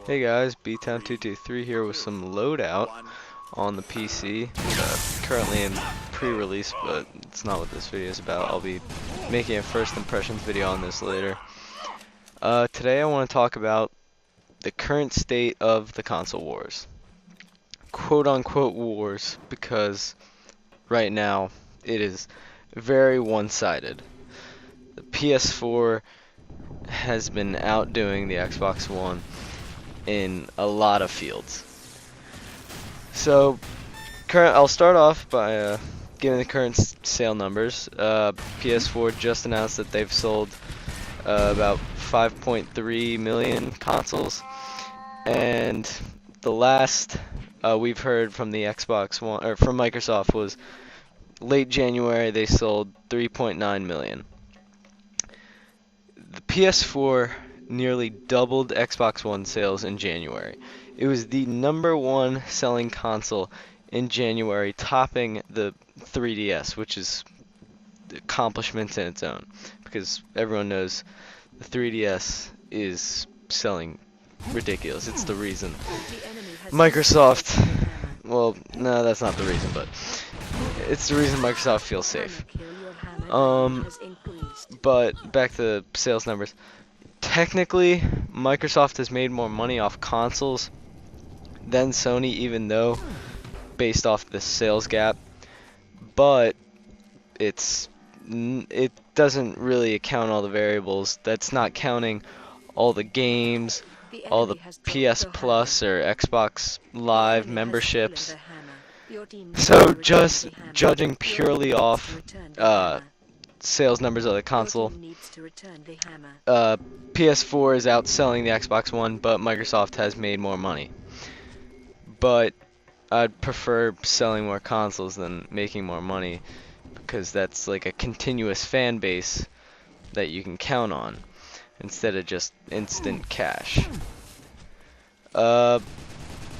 Hey guys, B-Town223 here with some loadout on the PC. Currently in pre-release, but it's not what this video is about. I'll be making a first impressions video on this later. Today I want to talk about the current state of the console wars. Quote unquote wars, because right now it is very one-sided. The PS4 has been outdoing the Xbox One in a lot of fields. So, I'll start off by giving the current sale numbers. PS4 just announced that they've sold about 5.3 million consoles, and the last we've heard from the Xbox One or from Microsoft was late January. They sold 3.9 million. The PS4 nearly doubled Xbox One sales in January. It was the #1 selling console in January, topping the 3DS, which is the accomplishment in its own, because everyone knows the 3DS is selling ridiculous. It's the reason Microsoft, well, no, that's not the reason, but it's the reason Microsoft feels safe. But back to the sales numbers. Technically, Microsoft has made more money off consoles than Sony, even though based off the sales gap, but it doesn't really account all the variables. That's not counting all the games, all the PS Plus or Xbox Live memberships. So just judging purely off sales numbers of the console, PS4 is outselling the Xbox One, but Microsoft has made more money. But I'd prefer selling more consoles than making more money, because that's like a continuous fan base that you can count on instead of just instant cash. And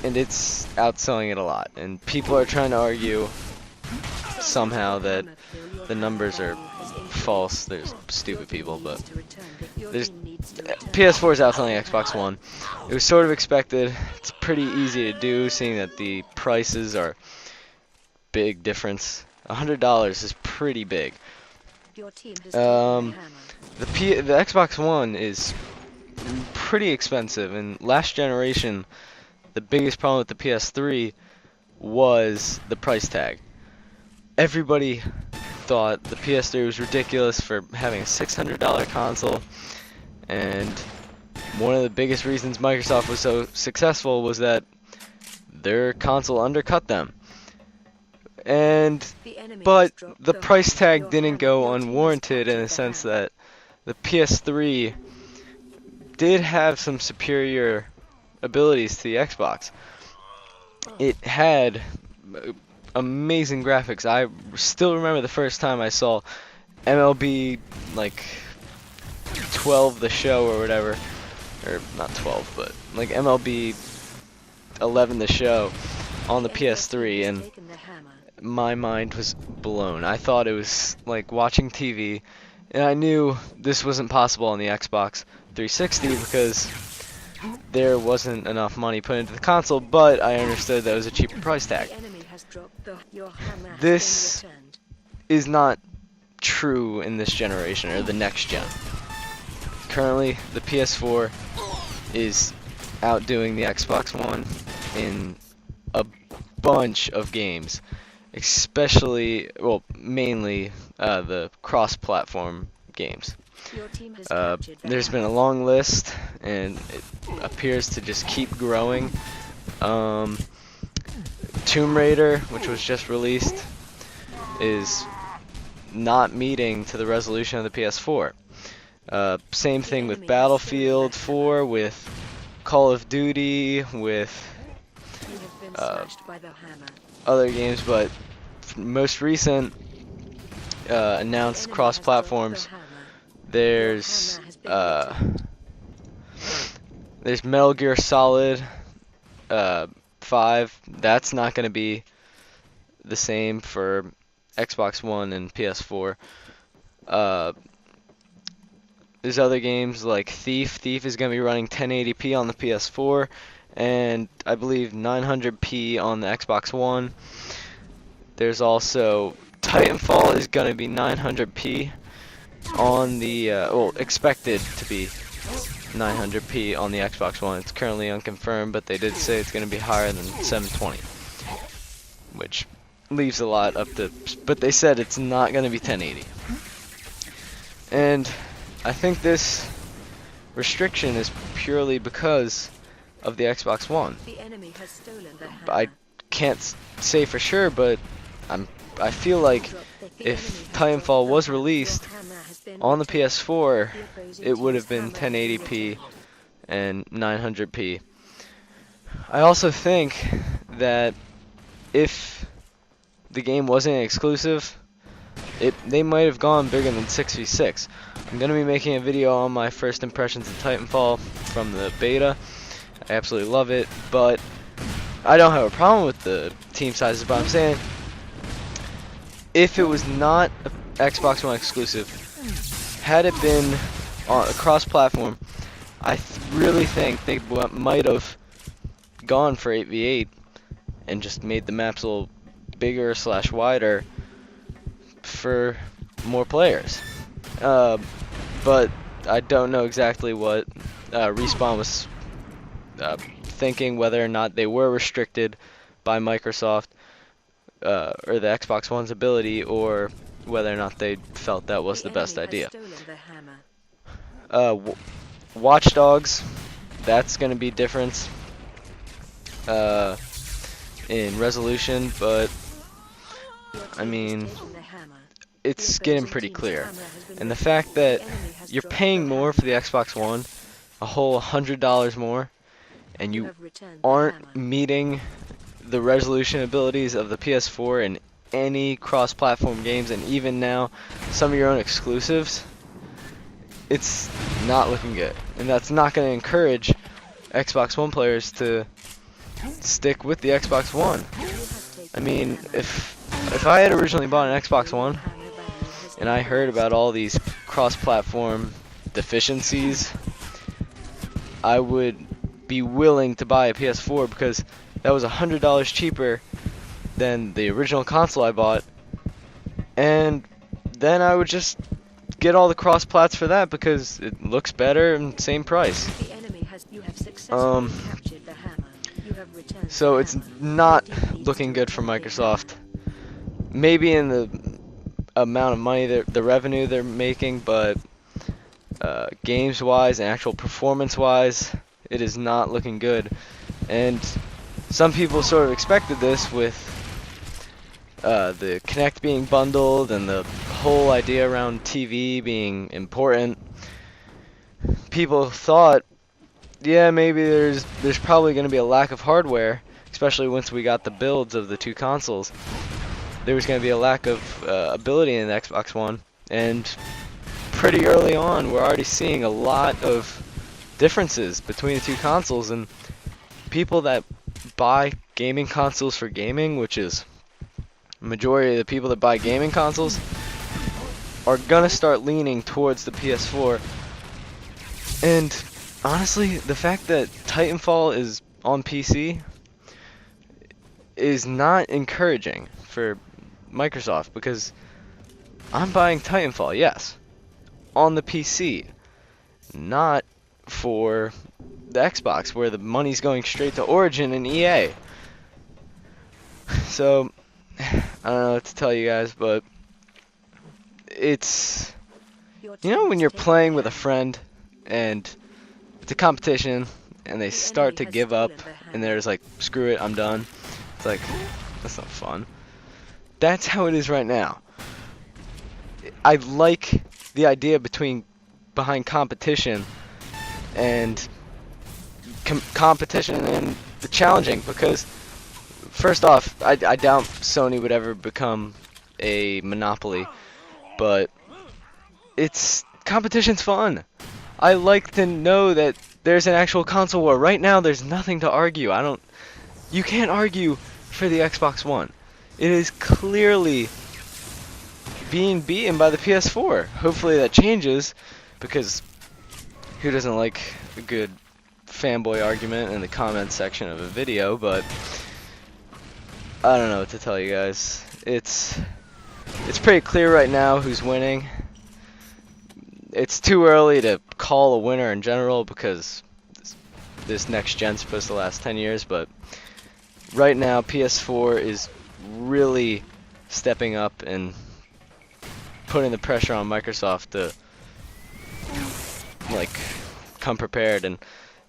it's outselling it a lot, and people are trying to argue somehow that the numbers are false. There's stupid people, but PS4 is outselling Xbox One. It was sort of expected. It's pretty easy to do, seeing that the prices are big difference. $100 is pretty big. The Xbox One is pretty expensive, and last generation, the biggest problem with the PS3 was the price tag. Everybody thought the PS3 was ridiculous for having a $600 console, and one of the biggest reasons Microsoft was so successful was that their console undercut them. But the price tag didn't go unwarranted, in the sense that the PS3 did have some superior abilities to the Xbox. It had amazing graphics. I still remember the first time I saw MLB like 12 The Show or whatever, or not 12, but like MLB 11 The Show on the PS3, and my mind was blown. I thought it was like watching TV, and I knew this wasn't possible on the Xbox 360 because there wasn't enough money put into the console, but I understood that it was a cheaper price tag. This is not true in this generation, or the next gen. Currently, the PS4 is outdoing the Xbox One in a bunch of games, especially, well, mainly the cross-platform games. There's been a long list, and it appears to just keep growing. Tomb Raider, which was just released, is not meeting to the resolution of the PS4. Same thing with Battlefield 4, with Call of Duty, with other games, but most recent announced cross-platforms. There's Metal Gear Solid 5. That's not going to be the same for Xbox One and PS4. there's other games like Thief. Thief is going to be running 1080p on the PS4, and I believe 900p on the Xbox One. There's also Titanfall is going to be 900p on the, well, expected to be 900p on the Xbox One. It's currently unconfirmed, but they did say it's going to be higher than 720, which leaves a lot up to, but they said it's not going to be 1080. And I think this restriction is purely because of the Xbox One. I can't say for sure, but I feel like if Titanfall was released on the PS4, it would have been 1080p and 900p. I also think that if the game wasn't exclusive, they might have gone bigger than 6v6. I'm going to be making a video on my first impressions of Titanfall from the beta. I absolutely love it, but I don't have a problem with the team sizes, but I'm saying if it was not an Xbox One exclusive, had it been on a cross-platform, I really think they might have gone for 8v8 and just made the maps a little bigger / wider for more players. But I don't know exactly what Respawn was thinking, whether or not they were restricted by Microsoft or the Xbox One's ability, or whether or not they felt that was the best idea. Watch Dogs, that's going to be different in resolution, but I mean, it's getting pretty clear. And the fact that you're paying more for the Xbox One, a whole $100 more, and you aren't meeting the resolution abilities of the PS4 in any cross-platform games, and even now some of your own exclusives, it's not looking good. And that's not going to encourage Xbox One players to stick with the Xbox One. I mean, if I had originally bought an Xbox One and I heard about all these cross-platform deficiencies, I would be willing to buy a PS4 because that was $100 cheaper than the original console I bought, and then I would just get all the cross-plats for that because it looks better and same price. So it's not looking good for Microsoft. Maybe in the amount of money, the revenue they're making, but games-wise and actual performance-wise, it is not looking good. And some people sort of expected this with the Kinect being bundled and the whole idea around TV being important. People thought, yeah, maybe there's probably going to be a lack of hardware, especially once we got the builds of the two consoles. There was going to be a lack of ability in the Xbox One, and pretty early on we're already seeing a lot of differences between the two consoles, and people that buy gaming consoles for gaming, which is the majority of the people that buy gaming consoles, are gonna start leaning towards the PS4. And honestly, the fact that Titanfall is on PC is not encouraging for Microsoft, because I'm buying Titanfall, yes, on the PC, not for the Xbox, where the money's going straight to Origin and EA. So I don't know what to tell you guys, but it's, you know, when you're playing with a friend and it's a competition and they start to give up and they're just like, screw it, I'm done. It's like, that's not fun. That's how it is right now. I like the idea behind competition and competition and the challenging, because first off, I doubt Sony would ever become a monopoly, but competition's fun. I like to know that there's an actual console war. Right now there's nothing to argue. You can't argue for the Xbox One. It is clearly being beaten by the PS4. Hopefully that changes, because Who doesn't like a good fanboy argument in the comment section of a video? But I don't know what to tell you guys. It's pretty clear right now who's winning. It's too early to call a winner in general because this next gen's supposed to last 10 years, but right now PS4 is really stepping up and putting the pressure on Microsoft to like come prepared, and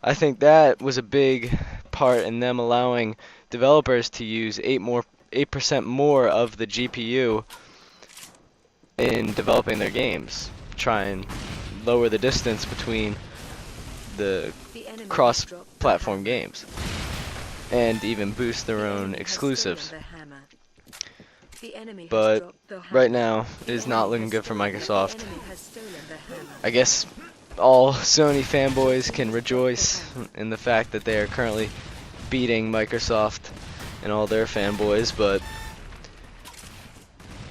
I think that was a big part in them allowing developers to use 8% more of the GPU in developing their games, try and lower the distance between the cross-platform games, and even boost their own exclusives. But right now, it is not looking good for Microsoft. I guess all Sony fanboys can rejoice in the fact that they are currently beating Microsoft and all their fanboys, but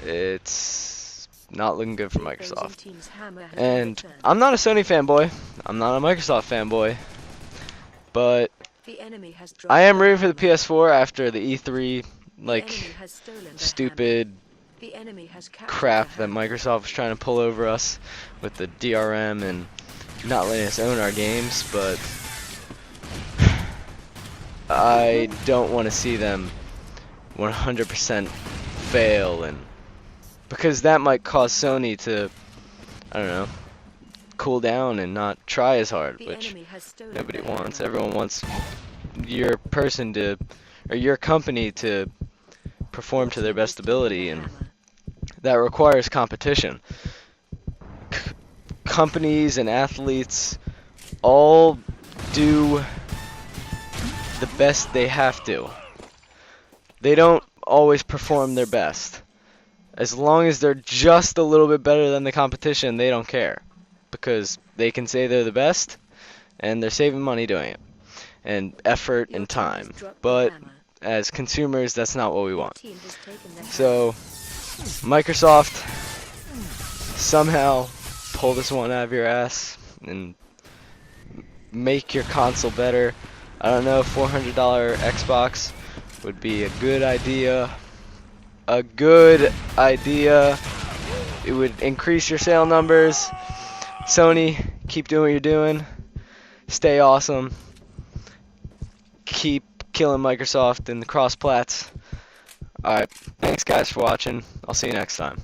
it's not looking good for Microsoft. And I'm not a Sony fanboy, I'm not a Microsoft fanboy, but I am rooting for the PS4 after the E3 like stupid crap that Microsoft was trying to pull over us with the DRM and not letting us own our games, but I don't want to see them 100% fail, and because that might cause Sony to, I don't know, cool down and not try as hard, which nobody wants. Everyone wants your person to, or your company to perform to their best ability, and that requires competition. Companies and athletes all do the best they have to. They don't always perform their best. As long as they're just a little bit better than the competition, they don't care, because they can say they're the best and they're saving money doing it, and effort and time. But as consumers, that's not what we want. So Microsoft, somehow pull this one out of your ass and make your console better. I don't know, $400 Xbox would be a good idea. A good idea. It would increase your sale numbers. Sony, keep doing what you're doing. Stay awesome. Keep killing Microsoft and the cross-plats. Alright, thanks guys for watching. I'll see you next time.